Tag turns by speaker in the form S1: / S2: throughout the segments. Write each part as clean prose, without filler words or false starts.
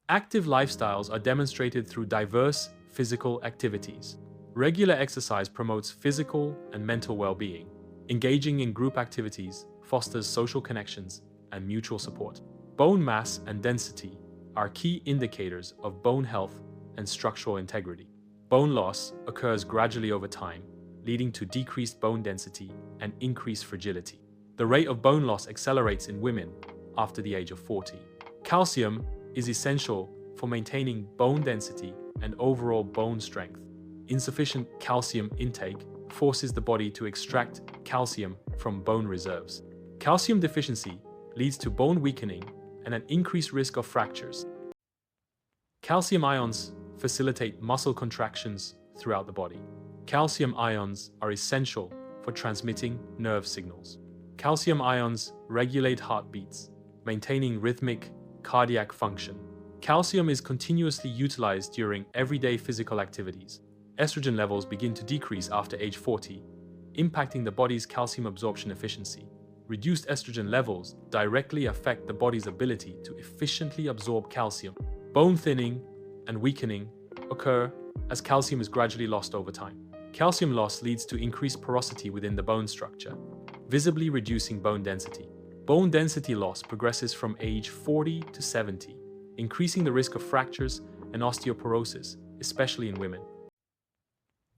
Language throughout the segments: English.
S1: Active lifestyles are demonstrated through diverse physical activities. Regular exercise promotes physical and mental well-being. Engaging in group activities fosters social connections and mutual support. Bone mass and density are key indicators of bone health and structural integrity. Bone loss occurs gradually over time, leading to decreased bone density and increased fragility. The rate of bone loss accelerates in women after the age of 40. Calcium is essential for maintaining bone density and overall bone strength. Insufficient calcium intake forces the body to extract calcium from bone reserves. Calcium deficiency leads to bone weakening and an increased risk of fractures. Calcium ions facilitate muscle contractions throughout the body. Calcium ions are essential for transmitting nerve signals. Calcium ions regulate heartbeats, maintaining rhythmic cardiac function. Calcium is continuously utilized during everyday physical activities. Estrogen levels begin to decrease after age 40, impacting the body's calcium absorption efficiency. Reduced estrogen levels directly affect the body's ability to efficiently absorb calcium. Bone thinning and weakening occur as calcium is gradually lost over time. Calcium loss leads to increased porosity within the bone structure, visibly reducing bone density. Bone density loss progresses from age 40 to 70, increasing the risk of fractures and osteoporosis, especially in women.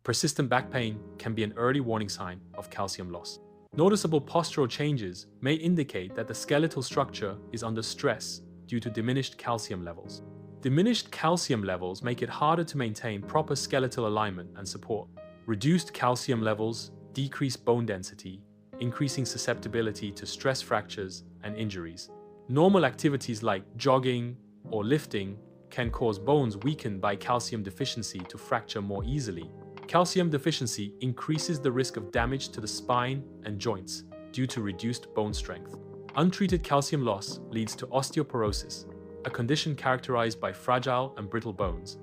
S1: Persistent back pain can be an early warning sign of calcium loss. Noticeable postural changes may indicate that the skeletal structure is under stress due to diminished calcium levels. Diminished calcium levels make it harder to maintain proper skeletal alignment and support. Reduced calcium levels decrease bone density, increasing susceptibility to stress fractures and injuries. Normal activities like jogging or lifting can cause bones weakened by calcium deficiency to fracture more easily. Calcium deficiency increases the risk of damage to the spine and joints due to reduced bone strength. Untreated calcium loss leads to osteoporosis, a condition characterized by fragile and brittle bones.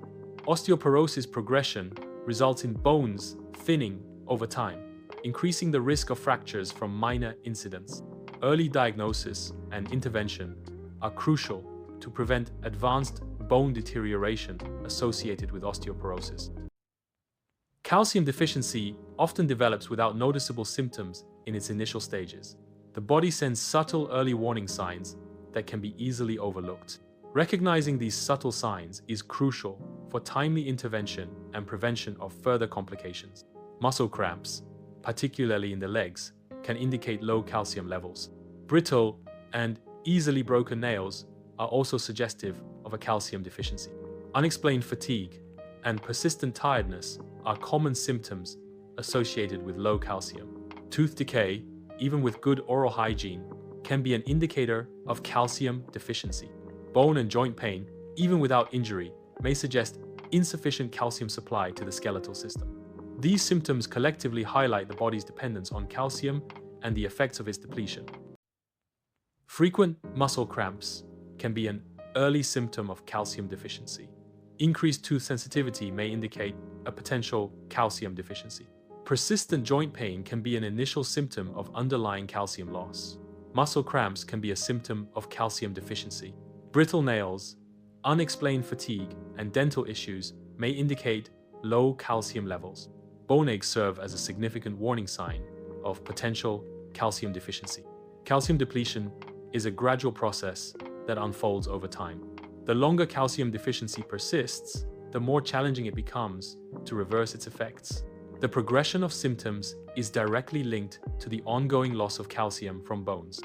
S1: Osteoporosis progression results in bones thinning over time, increasing the risk of fractures from minor incidents. Early diagnosis and intervention are crucial to prevent advanced bone deterioration associated with osteoporosis. Calcium deficiency often develops without noticeable symptoms in its initial stages. The body sends subtle early warning signs that can be easily overlooked. Recognizing these subtle signs is crucial for timely intervention and prevention of further complications. Muscle cramps, particularly in the legs, can indicate low calcium levels. Brittle and easily broken nails are also suggestive of a calcium deficiency. Unexplained fatigue and persistent tiredness are common symptoms associated with low calcium. Tooth decay, even with good oral hygiene, can be an indicator of calcium deficiency. Bone and joint pain, even without injury, may suggest insufficient calcium supply to the skeletal system. These symptoms collectively highlight the body's dependence on calcium and the effects of its depletion. Frequent muscle cramps can be an early symptom of calcium deficiency. Increased tooth sensitivity may indicate a potential calcium deficiency. Persistent joint pain can be an initial symptom of underlying calcium loss. Muscle cramps can be a symptom of calcium deficiency. Brittle nails, unexplained fatigue, and dental issues may indicate low calcium levels. Bone aches serve as a significant warning sign of potential calcium deficiency. Calcium depletion is a gradual process that unfolds over time. The longer calcium deficiency persists, the more challenging it becomes to reverse its effects. The progression of symptoms is directly linked to the ongoing loss of calcium from bones.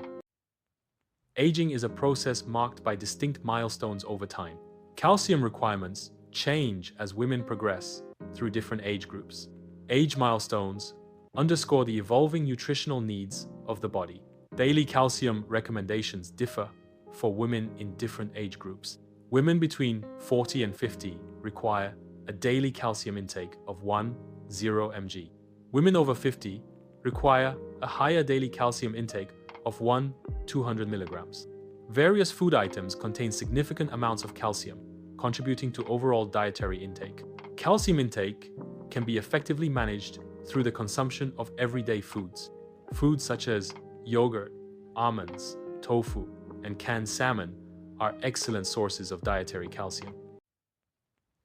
S1: Aging is a process marked by distinct milestones over time. Calcium requirements change as women progress through different age groups. Age milestones underscore the evolving nutritional needs of the body. Daily calcium recommendations differ for women in different age groups. Women between 40 and 50 require a daily calcium intake of 10 mg. Women over 50 require a higher daily calcium intake of 200 milligrams. Various food items contain significant amounts of calcium, contributing to overall dietary intake. Calcium intake can be effectively managed through the consumption of everyday foods. Foods such as yogurt, almonds, tofu, and canned salmon are excellent sources of dietary calcium.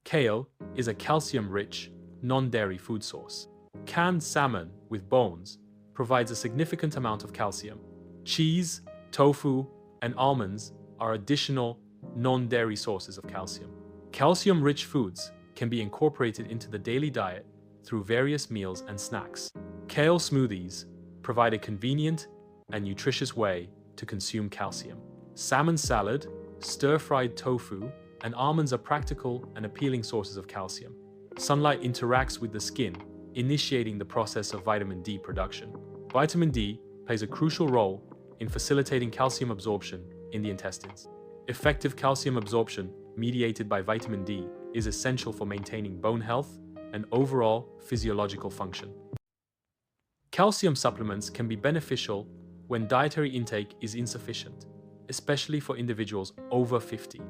S1: Kale is a calcium-rich, non-dairy food source. Canned salmon with bones provides a significant amount of calcium. Cheese, tofu, and almonds are additional non-dairy sources of calcium. Calcium-rich foods can be incorporated into the daily diet through various meals and snacks. Kale smoothies provide a convenient and nutritious way to consume calcium. Salmon salad, stir-fried tofu, and almonds are practical and appealing sources of calcium. Sunlight interacts with the skin, initiating the process of vitamin D production. Vitamin D plays a crucial role in facilitating calcium absorption in the intestines. Effective calcium absorption mediated by vitamin D is essential for maintaining bone health and overall physiological function. Calcium supplements can be beneficial when dietary intake is insufficient, especially for individuals over 50.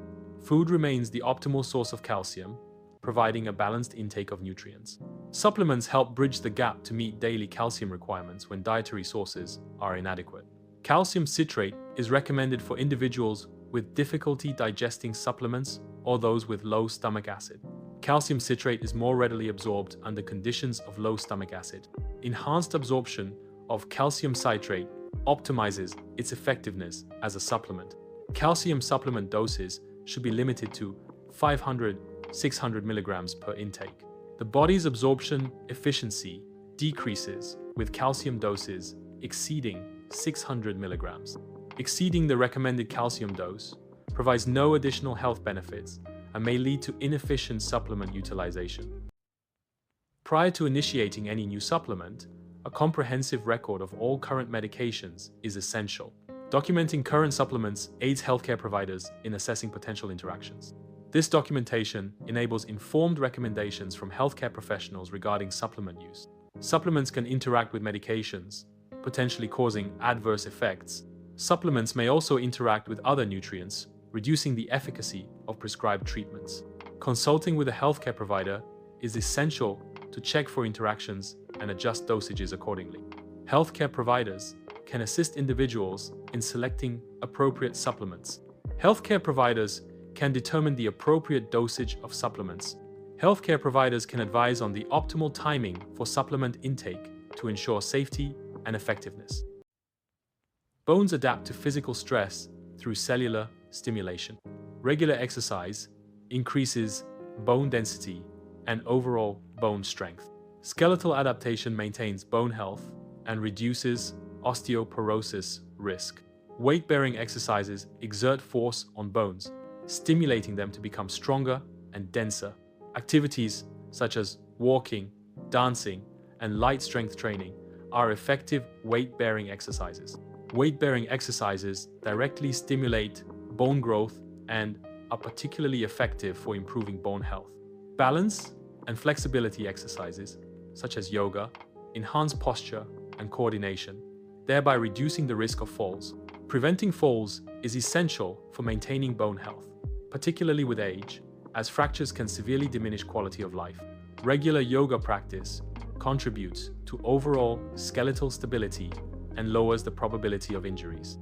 S1: Food remains the optimal source of calcium, providing a balanced intake of nutrients. Supplements help bridge the gap to meet daily calcium requirements when dietary sources are inadequate. Calcium citrate is recommended for individuals with difficulty digesting supplements or those with low stomach acid. Calcium citrate is more readily absorbed under conditions of low stomach acid. Enhanced absorption of calcium citrate optimizes its effectiveness as a supplement. Calcium supplement doses should be limited to 500-600 milligrams per intake. The body's absorption efficiency decreases with calcium doses exceeding 600 milligrams. Exceeding the recommended calcium dose provides no additional health benefits and may lead to inefficient supplement utilization. Prior to initiating any new supplement, a comprehensive record of all current medications is essential. Documenting current supplements aids healthcare providers in assessing potential interactions. This documentation enables informed recommendations from healthcare professionals regarding supplement use. Supplements can interact with medications, potentially causing adverse effects. Supplements may also interact with other nutrients, reducing the efficacy of prescribed treatments. Consulting with a healthcare provider is essential to check for interactions and adjust dosages accordingly. Healthcare providers can assist individuals in selecting appropriate supplements. Healthcare providers can determine the appropriate dosage of supplements. Healthcare providers can advise on the optimal timing for supplement intake to ensure safety and effectiveness. Bones adapt to physical stress through cellular stimulation. Regular exercise increases bone density and overall bone strength. Skeletal adaptation maintains bone health and reduces osteoporosis risk. Weight-bearing exercises exert force on bones, stimulating them to become stronger and denser. Activities such as walking, dancing, and light strength training are effective weight-bearing exercises. Weight-bearing exercises directly stimulate bone growth and are particularly effective for improving bone health. Balance and flexibility exercises, such as yoga, enhance posture and coordination, thereby reducing the risk of falls. Preventing falls is essential for maintaining bone health, particularly with age, as fractures can severely diminish quality of life. Regular yoga practice contributes to overall skeletal stability and lowers the probability of injuries.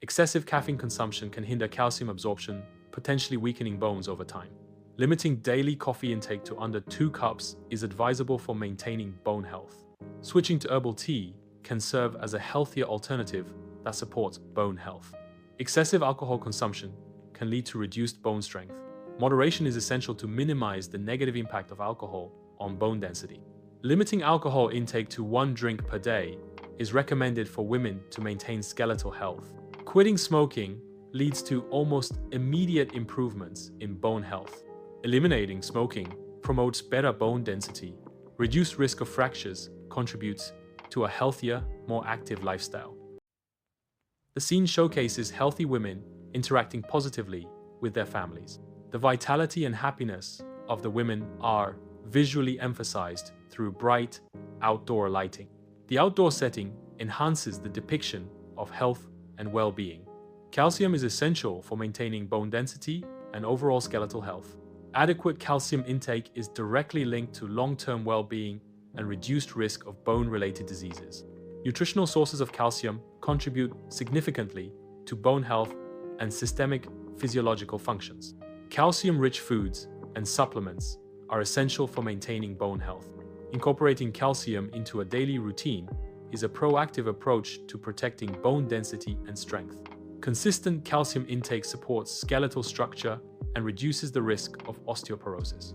S1: Excessive caffeine consumption can hinder calcium absorption, potentially weakening bones over time. Limiting daily coffee intake to under 2 cups is advisable for maintaining bone health. Switching to herbal tea can serve as a healthier alternative that supports bone health. Excessive alcohol consumption can lead to reduced bone strength. Moderation is essential to minimize the negative impact of alcohol on bone density. Limiting alcohol intake to 1 drink per day is recommended for women to maintain skeletal health. Quitting smoking leads to almost immediate improvements in bone health. Eliminating smoking promotes better bone density, reduced risk of fractures, contributes to a healthier, more active lifestyle. The scene showcases healthy women interacting positively with their families. The vitality and happiness of the women are visually emphasized through bright outdoor lighting. The outdoor setting enhances the depiction of health and well-being. Calcium is essential for maintaining bone density and overall skeletal health. Adequate calcium intake is directly linked to long-term well-being and reduced risk of bone-related diseases. Nutritional sources of calcium contribute significantly to bone health and systemic physiological functions. Calcium-rich foods and supplements are essential for maintaining bone health. Incorporating calcium into a daily routine is a proactive approach to protecting bone density and strength. Consistent calcium intake supports skeletal structure and reduces the risk of osteoporosis.